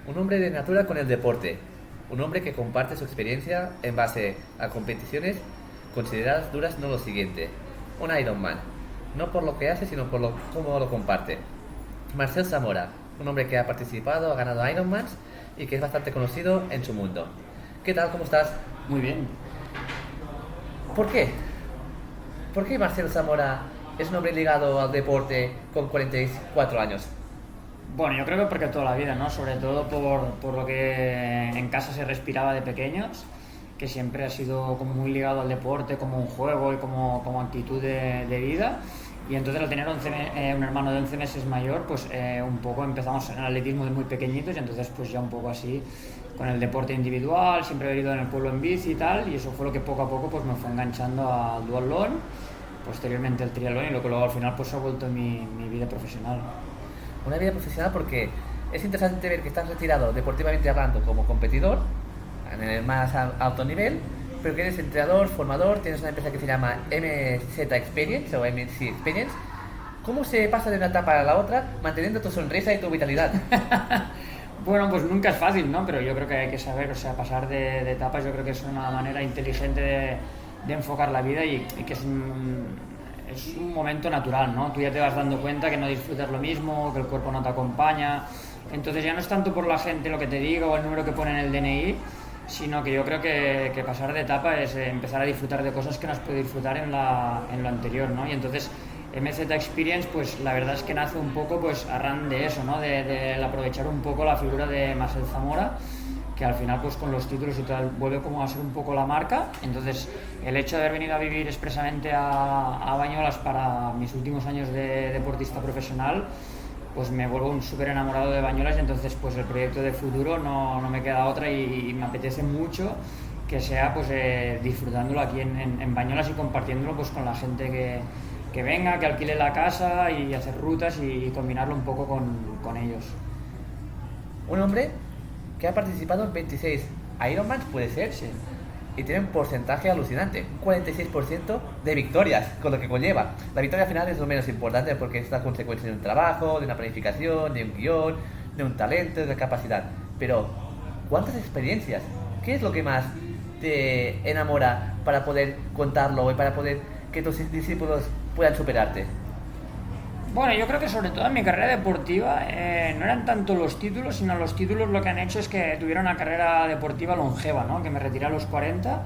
Un hombre de natura con el deporte. Un hombre que comparte su experiencia en base a competiciones consideradas duras, no lo siguiente. Un Ironman. No por lo que hace, sino por cómo lo comparte. Marcel Zamora. Un hombre que ha participado, ha ganado Ironmans y que es bastante conocido en su mundo. ¿Qué tal? ¿Cómo estás? Muy bien. ¿Por qué? ¿Por qué Marcel Zamora es un hombre ligado al deporte con 44 años? Bueno, yo creo que porque toda la vida, ¿no? Sobre todo por lo que en casa se respiraba de pequeños, que siempre ha sido como muy ligado al deporte, como un juego y como actitud de vida. Y entonces al tener un hermano de 11 meses mayor, pues un poco empezamos en el atletismo de muy pequeñitos y entonces pues ya un poco así con el deporte individual, siempre he ido en el pueblo en bici y tal, y eso fue lo que poco a poco pues me fue enganchando al duatlón, posteriormente al triatlón y lo que luego al final pues ha vuelto mi vida profesional. Una vida profesional porque es interesante ver que estás retirado deportivamente hablando como competidor en el más alto nivel, pero que eres entrenador, formador, tienes una empresa que se llama MZ Experience o MZ Experience. ¿Cómo se pasa de una etapa a la otra manteniendo tu sonrisa y tu vitalidad? Bueno, pues nunca es fácil, ¿no? Pero yo creo que hay que saber, o sea, pasar de etapas, yo creo que es una manera inteligente de enfocar la vida y que es un momento natural, ¿no? Tú ya te vas dando cuenta que no disfrutas lo mismo, que el cuerpo no te acompaña. Entonces ya no es tanto por la gente lo que te diga o el número que pone en el DNI, sino que yo creo que pasar de etapa es empezar a disfrutar de cosas que no has podido disfrutar en lo anterior, ¿no? Y entonces MZ Experience, pues la verdad es que nace un poco pues a ran de eso, ¿no? De aprovechar un poco la figura de Marcel Zamora, que al final pues con los títulos y tal vuelve como a ser un poco la marca. Entonces el hecho de haber venido a vivir expresamente a Bañolas para mis últimos años de deportista profesional, pues me vuelvo un súper enamorado de Bañolas y entonces pues el proyecto de futuro no me queda otra y me apetece mucho que sea pues disfrutándolo aquí en Bañolas y compartiéndolo pues con la gente que venga, que alquile la casa y hacer rutas y combinarlo un poco con ellos. Un hombre que ha participado en 26 Ironmans, puede ser, Sí. y tiene un porcentaje alucinante, un 46% de victorias, con lo que conlleva. La victoria final es lo menos importante porque es la consecuencia de un trabajo, de una planificación, de un guión, de un talento, de capacidad. Pero, ¿cuántas experiencias? ¿Qué es lo que más te enamora para poder contarlo y para poder que tus discípulos puedan superarte? Bueno, yo creo que sobre todo en mi carrera deportiva no eran tanto los títulos, sino los títulos lo que han hecho es que tuviera una carrera deportiva longeva, ¿no? Que me retiré a los 40.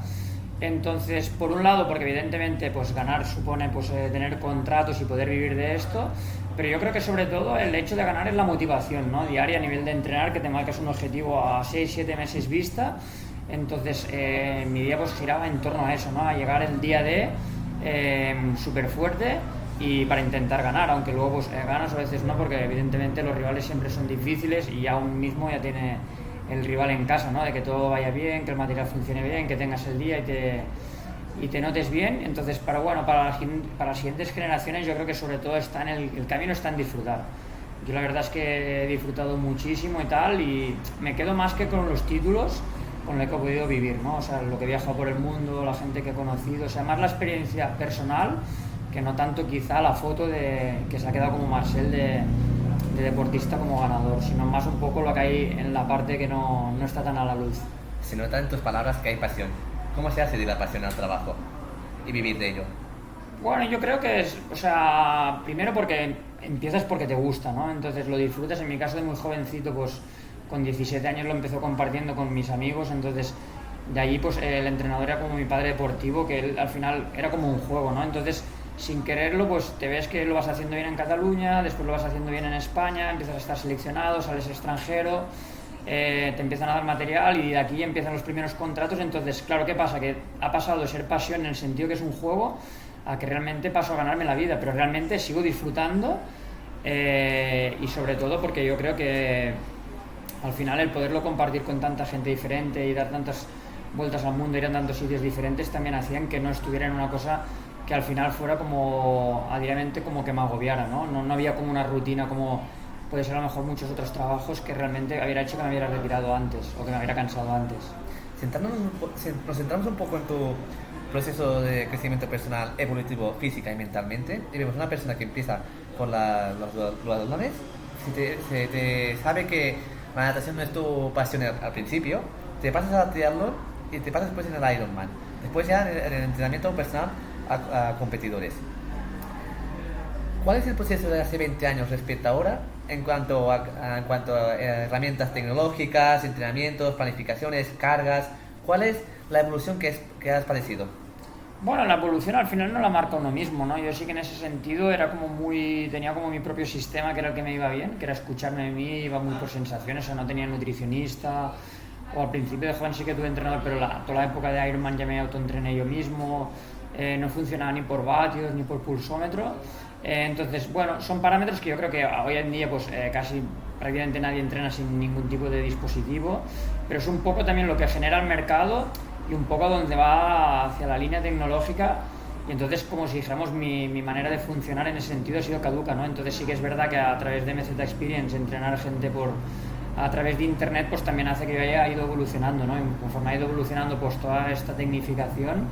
Entonces, por un lado, porque evidentemente pues ganar supone pues tener contratos y poder vivir de esto, pero yo creo que sobre todo el hecho de ganar es la motivación, ¿no? Diaria a nivel de entrenar, que te marcas un objetivo a 6 7 meses vista. Entonces, mi día pues giraba en torno a eso, ¿no? A llegar el día de súper fuerte y para intentar ganar, aunque luego pues ganas a veces no, porque evidentemente los rivales siempre son difíciles y ya uno mismo ya tiene el rival en casa, ¿no? De que todo vaya bien, que el material funcione bien, que tengas el día y te notes bien. Entonces, para las siguientes generaciones yo creo que sobre todo está en el camino está en disfrutar. Yo la verdad es que he disfrutado muchísimo y tal, y me quedo más que con los títulos con lo que he podido vivir, ¿no? O sea, lo que he viajado por el mundo, la gente que he conocido, o sea, más la experiencia personal que no tanto quizá la foto de que se ha quedado como Marcel de deportista como ganador, sino más un poco lo que hay en la parte que no está tan a la luz. Se nota en tus palabras que hay pasión. ¿Cómo se hace de la pasión al trabajo y vivir de ello? Bueno, yo creo que es, o sea, primero porque empiezas porque te gusta, ¿no? Entonces lo disfrutas. En mi caso de muy jovencito, pues con 17 años lo empezó compartiendo con mis amigos, entonces de allí pues el entrenador era como mi padre deportivo, que él al final era como un juego, ¿no? Entonces sin quererlo pues te ves que lo vas haciendo bien en Cataluña, después lo vas haciendo bien en España, empiezas a estar seleccionado, sales extranjero, te empiezan a dar material y de aquí empiezan los primeros contratos. Entonces, claro, ¿qué pasa? Que ha pasado de ser pasión en el sentido que es un juego a que realmente paso a ganarme la vida, pero realmente sigo disfrutando y sobre todo porque yo creo que al final el poderlo compartir con tanta gente diferente y dar tantas vueltas al mundo, ir a tantos sitios diferentes, también hacían que no estuviera en una cosa que al final fuera como a diariamente como que me agobiara, ¿no? No había como una rutina como puede ser a lo mejor muchos otros trabajos que realmente hubiera hecho que me hubiera retirado antes o que me hubiera cansado antes. Nos centramos un poco en tu proceso de crecimiento personal, evolutivo, física y mentalmente, y vemos una persona que empieza con los duatlones, se te sabe que la natación no es tu pasión al principio, te pasas al triatlón y te pasas después en el Ironman. Después ya en el entrenamiento personal a competidores. ¿Cuál es el proceso de hace 20 años respecto a ahora en cuanto a herramientas tecnológicas, entrenamientos, planificaciones, cargas? ¿Cuál es la evolución que has padecido? Bueno, la evolución al final no la marca uno mismo, ¿no? Yo sí que en ese sentido tenía como mi propio sistema que era el que me iba bien, que era escucharme a mí, iba muy por sensaciones, o sea, no tenía nutricionista, o al principio de joven sí que tuve entrenador, pero toda la época de Ironman ya me autoentrené yo mismo, no funcionaba ni por vatios ni por pulsómetro. Entonces, bueno, son parámetros que yo creo que hoy en día pues casi prácticamente nadie entrena sin ningún tipo de dispositivo, pero es un poco también lo que genera el mercado y un poco donde va hacia la línea tecnológica, y entonces como si dijéramos mi manera de funcionar en ese sentido ha sido caduca, ¿no? Entonces sí que es verdad que a través de MZ Experience entrenar gente a través de internet pues también hace que yo haya ido evolucionando, ¿no? Y conforme ha ido evolucionando pues toda esta tecnificación,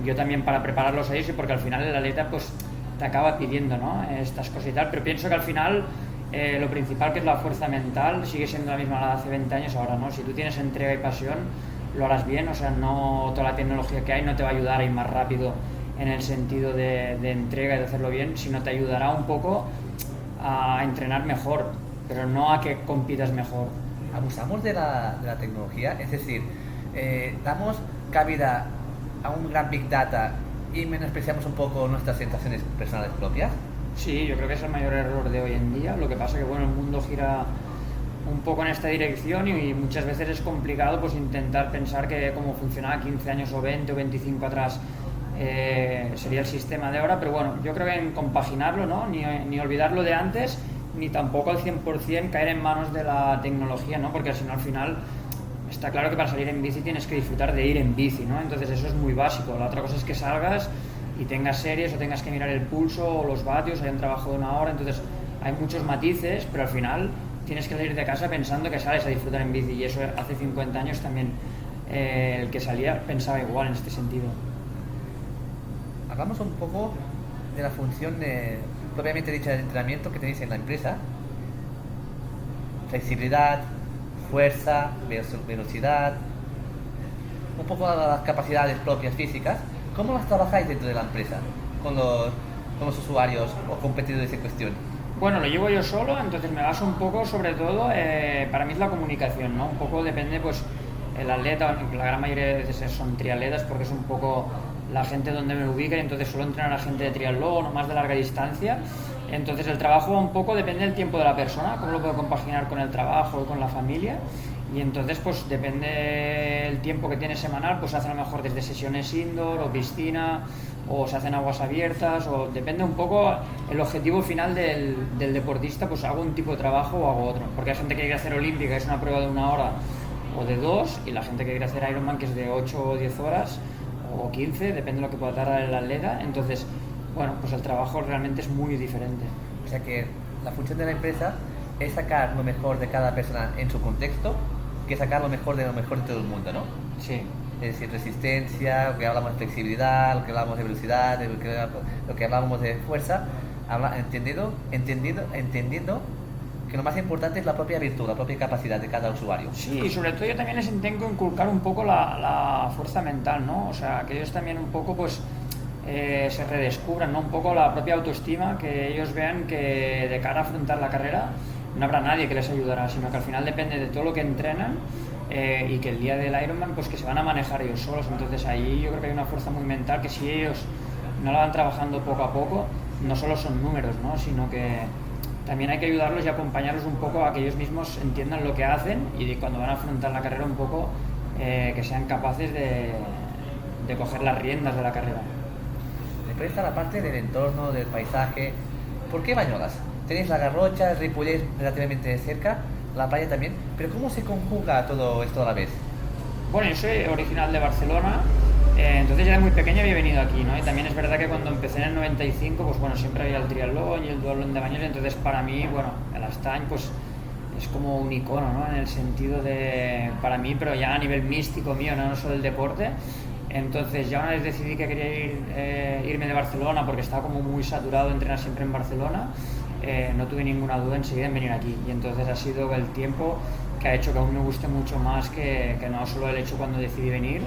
yo también para prepararlos a ellos, y porque al final el atleta pues te acaba pidiendo, ¿no? Estas cosas y tal, pero pienso que al final lo principal, que es la fuerza mental, sigue siendo la misma la de hace 20 años ahora, ¿no? Si tú tienes entrega y pasión, lo harás bien, o sea, no toda la tecnología que hay no te va a ayudar a ir más rápido en el sentido de entrega y de hacerlo bien, sino te ayudará un poco a entrenar mejor, pero no a que compitas mejor. Abusamos de la tecnología, es decir, damos cabida a un gran Big Data y menospreciamos un poco nuestras sensaciones personales propias. Sí, yo creo que es el mayor error de hoy en día. Lo que pasa es que bueno, el mundo gira un poco en esta dirección y muchas veces es complicado pues intentar pensar que como funcionaba 15 años o 20 o 25 atrás sería el sistema de ahora, pero bueno, yo creo que en compaginarlo, ¿no? Ni olvidarlo de antes, ni tampoco al 100% caer en manos de la tecnología, ¿no? Porque si no al final está claro que para salir en bici tienes que disfrutar de ir en bici, ¿no? Entonces eso es muy básico. La otra cosa es que salgas y tengas series o tengas que mirar el pulso o los vatios, hay un trabajo de 1 hora, entonces hay muchos matices, pero al final tienes que salir de casa pensando que sales a disfrutar en bici, y eso hace 50 años también el que salía pensaba igual en este sentido. Hablamos un poco de la función propiamente dicha del entrenamiento que tenéis en la empresa. Flexibilidad, fuerza, velocidad, un poco las capacidades propias físicas. ¿Cómo las trabajáis dentro de la empresa con los usuarios o competidores en cuestión? Bueno, lo llevo yo solo, entonces me baso un poco, sobre todo, para mí es la comunicación, ¿no? Un poco depende, pues, el atleta, la gran mayoría de veces son triatletas, porque es un poco la gente donde me ubica, y entonces suelo entrenar a gente de triatlón o más de larga distancia. Entonces el trabajo un poco depende del tiempo de la persona, cómo lo puedo compaginar con el trabajo y con la familia, y entonces pues depende el tiempo que tiene semanal, pues se hace a lo mejor desde sesiones indoor o piscina, o se hacen aguas abiertas, o depende un poco el objetivo final del deportista, pues hago un tipo de trabajo o hago otro, porque hay gente que quiere hacer olímpica, que es una prueba de 1 hora o de 2, y la gente que quiere hacer Ironman, que es de 8 o 10 horas o 15, depende de lo que pueda tardar el atleta. Entonces, bueno, pues el trabajo realmente es muy diferente. O sea que la función de la empresa es sacar lo mejor de cada persona en su contexto, que sacar lo mejor de todo el mundo, ¿no? Sí. Es decir, resistencia, lo que hablamos de flexibilidad, lo que hablamos de velocidad, lo que hablamos de fuerza, entendiendo que lo más importante es la propia virtud, la propia capacidad de cada usuario. Sí, y sobre todo yo también les intento inculcar un poco la fuerza mental, ¿no? O sea, que ellos también un poco pues se redescubran, ¿no? Un poco la propia autoestima, que ellos vean que de cara a afrontar la carrera no habrá nadie que les ayudará, sino que al final depende de todo lo que entrenan, y que el día del Ironman pues que se van a manejar ellos solos. Entonces ahí yo creo que hay una fuerza muy mental que si ellos no la van trabajando poco a poco, no solo son números, ¿no? Sino que también hay que ayudarlos y acompañarlos un poco a que ellos mismos entiendan lo que hacen, y cuando van a afrontar la carrera un poco que sean capaces de coger las riendas de la carrera. Después está la parte del entorno, del paisaje. ¿Por qué Bañolas? Tenéis la Garrocha, el Ripollès relativamente cerca, la playa también, pero ¿cómo se conjuga todo esto a la vez? Bueno, yo soy original de Barcelona, entonces ya de muy pequeño había venido aquí, ¿no? Y también es verdad que cuando empecé en el 95, pues bueno, siempre había el triatlón y el duatlón de Bañoles, entonces para mí, bueno, el Astany pues es como un icono, ¿no? En el sentido de, para mí, pero ya a nivel místico mío, no solo el deporte. Entonces ya una vez decidí que quería irme de Barcelona, porque estaba como muy saturado de entrenar siempre en Barcelona, no tuve ninguna duda enseguida en venir aquí, y entonces ha sido el tiempo que ha hecho que aún me guste mucho más que no solo el hecho cuando decidí venir,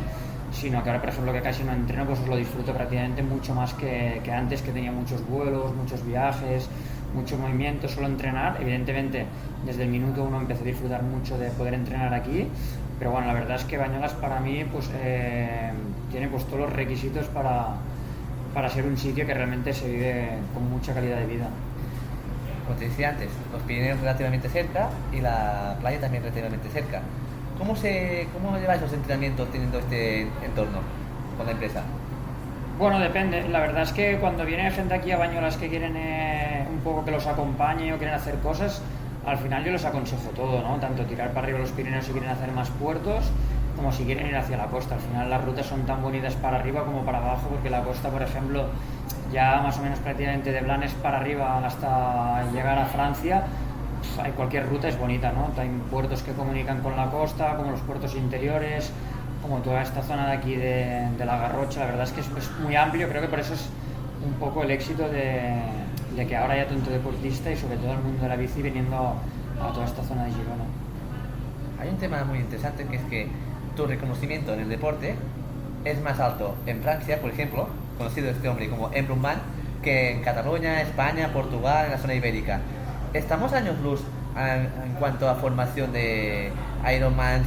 sino que ahora, por ejemplo, que casi no entreno, pues lo disfruto prácticamente mucho más que antes, que tenía muchos vuelos, muchos viajes, mucho movimiento, solo entrenar. Evidentemente, desde el minuto uno empecé a disfrutar mucho de poder entrenar aquí, pero bueno, la verdad es que Bañolas para mí pues tiene pues todos los requisitos para ser un sitio que realmente se vive con mucha calidad de vida. Como te decía antes, los Pirineos relativamente cerca y la playa también relativamente cerca. ¿Cómo lleváis los entrenamientos teniendo este entorno con la empresa? Bueno, depende. La verdad es que cuando viene gente aquí a Bañolas que quieren un poco que los acompañe o quieren hacer cosas, al final yo les aconsejo todo, ¿no? Tanto tirar para arriba los Pirineos si quieren hacer más puertos, como si quieren ir hacia la costa. Al final las rutas son tan bonitas para arriba como para abajo, porque la costa, por ejemplo, ya más o menos prácticamente de Blanes para arriba hasta llegar a Francia, hay cualquier ruta es bonita, ¿no? Hay puertos que comunican con la costa, como los puertos interiores, como toda esta zona de aquí de la Garrocha. La verdad es que es muy amplio, creo que por eso es un poco el éxito de que ahora haya tanto deportista y sobre todo el mundo de la bici viniendo a toda esta zona de Girona. Hay un tema muy interesante, que es que tu reconocimiento en el deporte es más alto en Francia, por ejemplo, conocido este hombre como Embrunman, que en Cataluña, España, Portugal, en la zona ibérica. ¿Estamos años luz en cuanto a formación de Ironmans,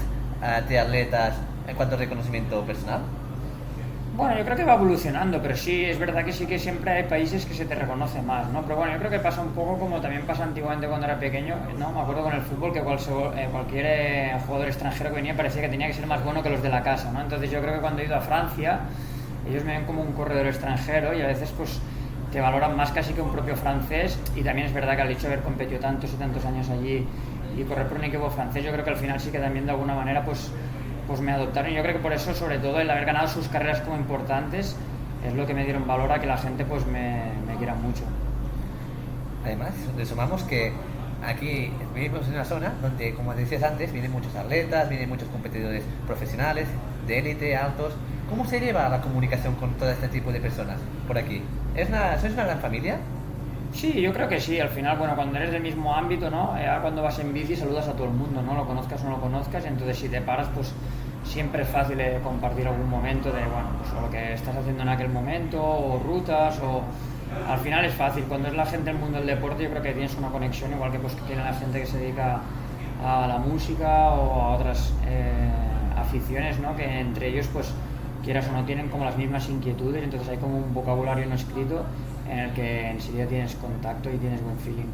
de atletas, en cuanto a reconocimiento personal? Bueno, yo creo que va evolucionando, pero sí, es verdad que sí que siempre hay países que se te reconocen más, ¿no? Pero bueno, yo creo que pasa un poco como también pasa antiguamente cuando era pequeño, ¿no? Me acuerdo con el fútbol que cualquier jugador extranjero que venía parecía que tenía que ser más bueno que los de la casa, ¿no? Entonces yo creo que cuando he ido a Francia, ellos me ven como un corredor extranjero y a veces pues te valoran más casi que un propio francés. Y también es verdad que al hecho de haber competido tantos y tantos años allí y correr por un equipo francés, yo creo que al final sí que también de alguna manera pues me adoptaron. Y yo creo que por eso, sobre todo, el haber ganado sus carreras como importantes es lo que me dieron valor a que la gente pues me quiera mucho. Además, le sumamos que aquí vivimos en una zona donde, como decías antes, vienen muchos atletas, vienen muchos competidores profesionales, de élite, altos. ¿Cómo se lleva la comunicación con todo este tipo de personas por aquí? ¿Sois una gran familia? Sí, yo creo que sí. Al final, bueno, cuando eres del mismo ámbito, ¿no? Cuando vas en bici saludas a todo el mundo, ¿no? Lo conozcas o no lo conozcas, y entonces si te paras, pues siempre es fácil compartir algún momento de, bueno, pues o lo que estás haciendo en aquel momento, o rutas, o... Al final es fácil. Cuando es la gente del mundo del deporte, yo creo que tienes una conexión, igual que pues que tiene la gente que se dedica a la música o a otras aficiones, ¿no? Que entre ellos, pues, quieras o no, tienen como las mismas inquietudes, entonces hay como un vocabulario no escrito en el que enseguida tienes contacto y tienes buen feeling.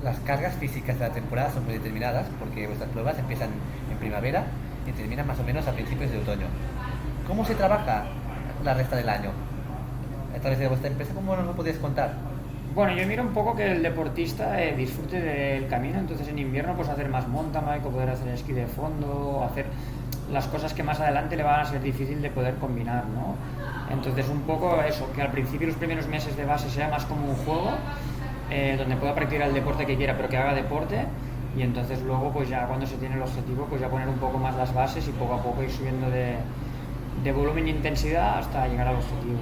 Las cargas físicas de la temporada son muy determinadas porque vuestras pruebas empiezan en primavera y terminan más o menos a principios de otoño. ¿Cómo se trabaja la resta del año? A través de vuestra empresa, ¿cómo nos lo podéis contar? Bueno, yo miro un poco que el deportista disfrute del camino, entonces en invierno pues hacer más mountain bike o poder hacer esquí de fondo, hacer las cosas que más adelante le van a ser difícil de poder combinar, ¿no? Entonces un poco eso, que al principio los primeros meses de base sea más como un juego, donde pueda practicar el deporte que quiera pero que haga deporte, y entonces luego pues ya cuando se tiene el objetivo pues ya poner un poco más las bases y poco a poco ir subiendo de volumen e intensidad hasta llegar al objetivo.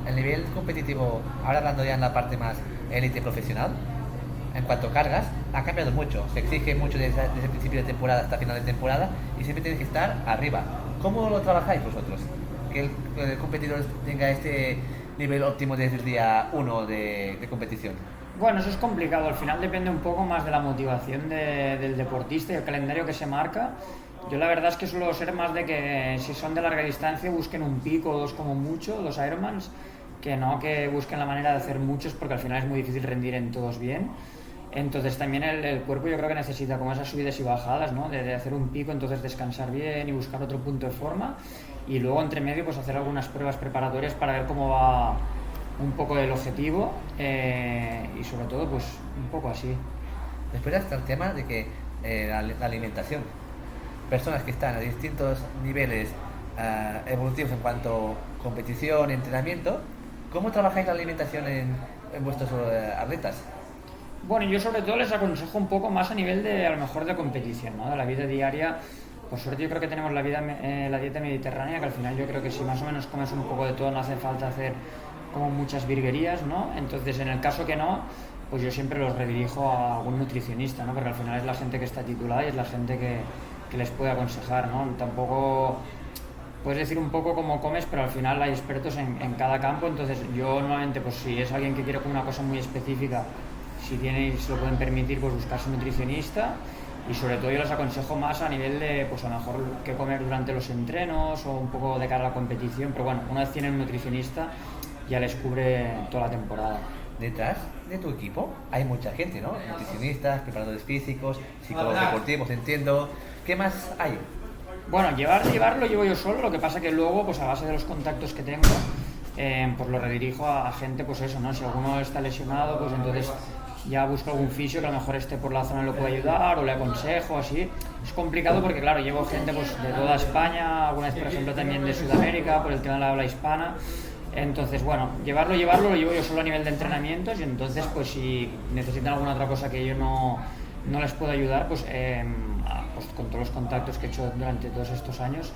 El nivel competitivo, ahora hablando ya en la parte más élite profesional, en cuanto a cargas, ha cambiado mucho. Se exige mucho desde el principio de temporada hasta final de temporada y siempre tienes que estar arriba. ¿Cómo lo trabajáis vosotros? Que el competidor tenga este nivel óptimo desde el día 1 de competición. Bueno, eso es complicado. Al final depende un poco más de la motivación del deportista y el calendario que se marca. Yo la verdad es que suelo ser más de que si son de larga distancia busquen un pico o dos como mucho, dos Ironmans, que no que busquen la manera de hacer muchos, porque al final es muy difícil rendir en todos bien. Entonces también el cuerpo yo creo que necesita como esas subidas y bajadas, ¿no? De hacer un pico, entonces descansar bien y buscar otro punto de forma, y luego entre medio pues hacer algunas pruebas preparatorias para ver cómo va un poco el objetivo, y sobre todo pues un poco así. Después está el tema de que la alimentación. Personas que están a distintos niveles evolutivos en cuanto a competición, entrenamiento, ¿cómo trabajáis la alimentación en vuestros atletas? Bueno, yo sobre todo les aconsejo un poco más a nivel de, a lo mejor, de competición, ¿no? De la vida diaria. Por suerte yo creo que tenemos la dieta mediterránea, que al final yo creo que si más o menos comes un poco de todo no hace falta hacer como muchas virguerías, ¿no? Entonces en el caso que no, pues yo siempre los redirijo a algún nutricionista, ¿no? Porque al final es la gente que está titulada y es la gente que les puede aconsejar, ¿no? Tampoco puedes decir un poco cómo comes, pero al final hay expertos en cada campo, entonces yo normalmente, pues si es alguien que quiere una cosa muy específica, si tiene y se lo pueden permitir, pues buscarse un nutricionista. Y sobre todo yo les aconsejo más a nivel de, pues a lo mejor qué comer durante los entrenos o un poco de cara a la competición, pero bueno, una vez tienen un nutricionista ya les cubre toda la temporada. Detrás de tu equipo hay mucha gente, ¿no? Nutricionistas, preparadores físicos, psicólogos deportivos, entiendo. ¿Qué más hay? Bueno, llevarlo llevo yo solo, lo que pasa que luego, pues a base de los contactos que tengo, pues lo redirijo a gente, pues eso, ¿no? Si alguno está lesionado, pues entonces ya busco algún fisio que a lo mejor esté por la zona y lo pueda ayudar o le aconsejo, así. Es complicado porque, claro, llevo gente pues, de toda España, alguna vez, por ejemplo, también de Sudamérica, por el tema de la habla hispana. Entonces, bueno, llevarlo lo llevo yo solo a nivel de entrenamientos y entonces, pues si necesitan alguna otra cosa que yo no les puedo ayudar, pues, pues con todos los contactos que he hecho durante todos estos años,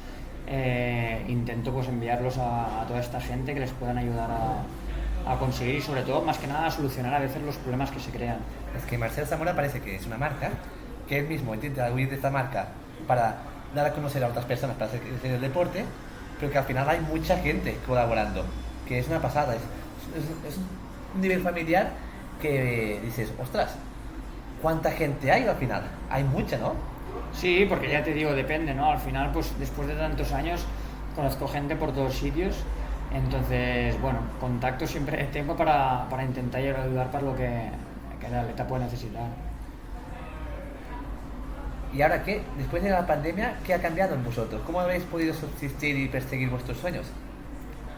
intento pues enviarlos a toda esta gente que les puedan ayudar a conseguir y sobre todo, más que nada, a solucionar a veces los problemas que se crean. Es que Marcel Zamora parece que es una marca, que él mismo intenta huir de esta marca para dar a conocer a otras personas para hacer el deporte, pero que al final hay mucha gente colaborando, que es una pasada, es un nivel familiar que dices, ostras, ¿cuánta gente hay al final? Hay mucha, ¿no? Sí, porque ya te digo, depende, ¿no? Al final, pues después de tantos años, conozco gente por todos sitios. Entonces, bueno, contacto siempre tengo para intentar ayudar para lo que el atleta puede necesitar. ¿Y ahora qué? Después de la pandemia, ¿qué ha cambiado en vosotros? ¿Cómo habéis podido subsistir y perseguir vuestros sueños?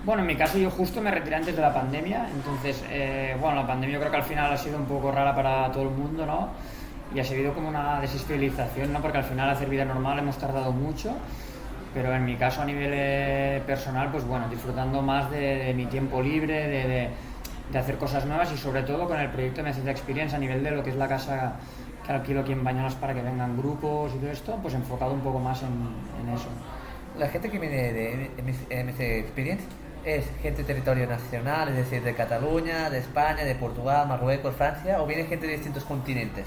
Bueno, en mi caso yo justo me retiré antes de la pandemia, entonces, bueno, la pandemia yo creo que al final ha sido un poco rara para todo el mundo, ¿no? Y ha servido como una desindustrialización, ¿no? Porque al final hacer vida normal hemos tardado mucho. Pero en mi caso a nivel personal, pues bueno, disfrutando más de mi tiempo libre, de hacer cosas nuevas y sobre todo con el proyecto MZ Experience a nivel de lo que es la casa que alquilo aquí en Bañolas para que vengan grupos y todo esto, pues enfocado un poco más en eso. La gente que viene de MC Experience es gente de territorio nacional, es decir, de Cataluña, de España, de Portugal, Marruecos, Francia, o viene gente de distintos continentes.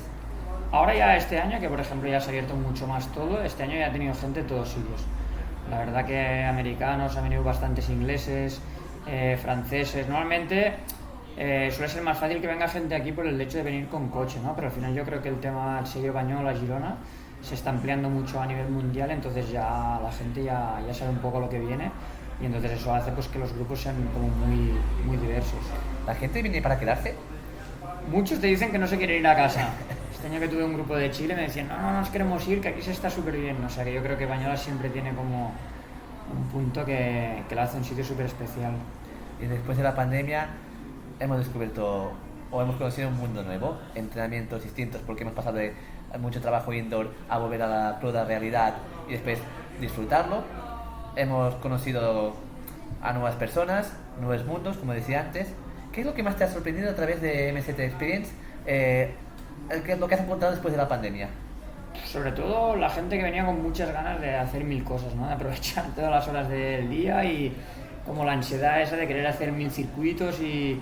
Ahora ya este año, que por ejemplo ya se ha abierto mucho más todo, este año ya he tenido gente de todos sitios. La verdad que americanos, han venido bastantes ingleses, franceses. Normalmente suele ser más fácil que venga gente aquí por el hecho de venir con coche, ¿no? Pero al final yo creo que el tema del sello Bañolas, Girona, se está ampliando mucho a nivel mundial, entonces ya la gente ya sabe un poco lo que viene y entonces eso hace pues que los grupos sean como muy, muy diversos. ¿La gente viene para quedarse? Muchos te dicen que no se quieren ir a casa. Este año que tuve un grupo de Chile me decían, no nos queremos ir, que aquí se está súper bien. O sea que yo creo que Bañolas siempre tiene como un punto que lo hace un sitio súper especial. Y después de la pandemia hemos descubierto o hemos conocido un mundo nuevo, entrenamientos distintos, porque hemos pasado de mucho trabajo indoor a volver a la cruda realidad y después disfrutarlo. Hemos conocido a nuevas personas, nuevos mundos, como decía antes. ¿Qué es lo que más te ha sorprendido a través de MZ Experience? ¿Qué es lo que has encontrado después de la pandemia? Sobre todo la gente que venía con muchas ganas de hacer mil cosas, ¿no? De aprovechar todas las horas del día y como la ansiedad esa de querer hacer mil circuitos y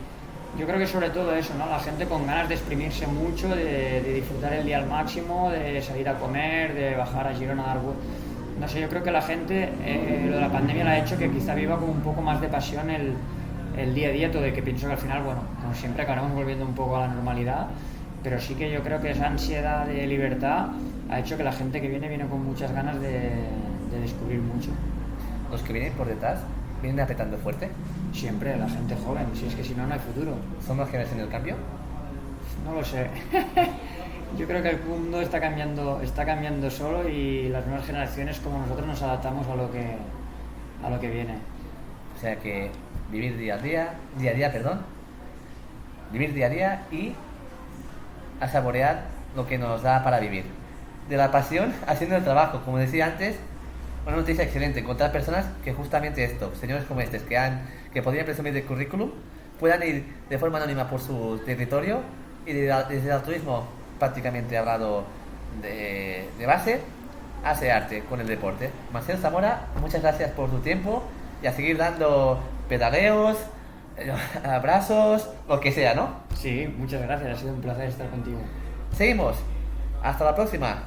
yo creo que sobre todo eso, ¿no? La gente con ganas de exprimirse mucho, de disfrutar el día al máximo, de salir a comer, de bajar a Girona a dar vueltas. No sé, yo creo que la gente, lo de la pandemia le ha hecho que quizá viva con un poco más de pasión el día a día, todo de que pienso que al final, bueno, como siempre acabaremos volviendo un poco a la normalidad, pero sí que yo creo que esa ansiedad de libertad ha hecho que la gente que viene con muchas ganas de descubrir mucho. Los que vienen por detrás, ¿vienen apretando fuerte? Siempre, la gente joven, si es que si no, no hay futuro. ¿Son los que ves en el cambio? No lo sé. Yo creo que el mundo está cambiando solo y las nuevas generaciones como nosotros nos adaptamos a lo que viene. O sea que vivir día a día, vivir día a día y a saborear lo que nos da para vivir. De la pasión haciendo el trabajo, como decía antes, una noticia excelente, encontrar personas que justamente esto, señores como estos, que podrían presumir de currículum, puedan ir de forma anónima por su territorio y desde el altruismo prácticamente hablado de base, hace arte con el deporte. Marcel Zamora, muchas gracias por tu tiempo y a seguir dando pedaleos, abrazos, lo que sea, ¿no? Sí, muchas gracias, ha sido un placer estar contigo. Seguimos. Hasta la próxima.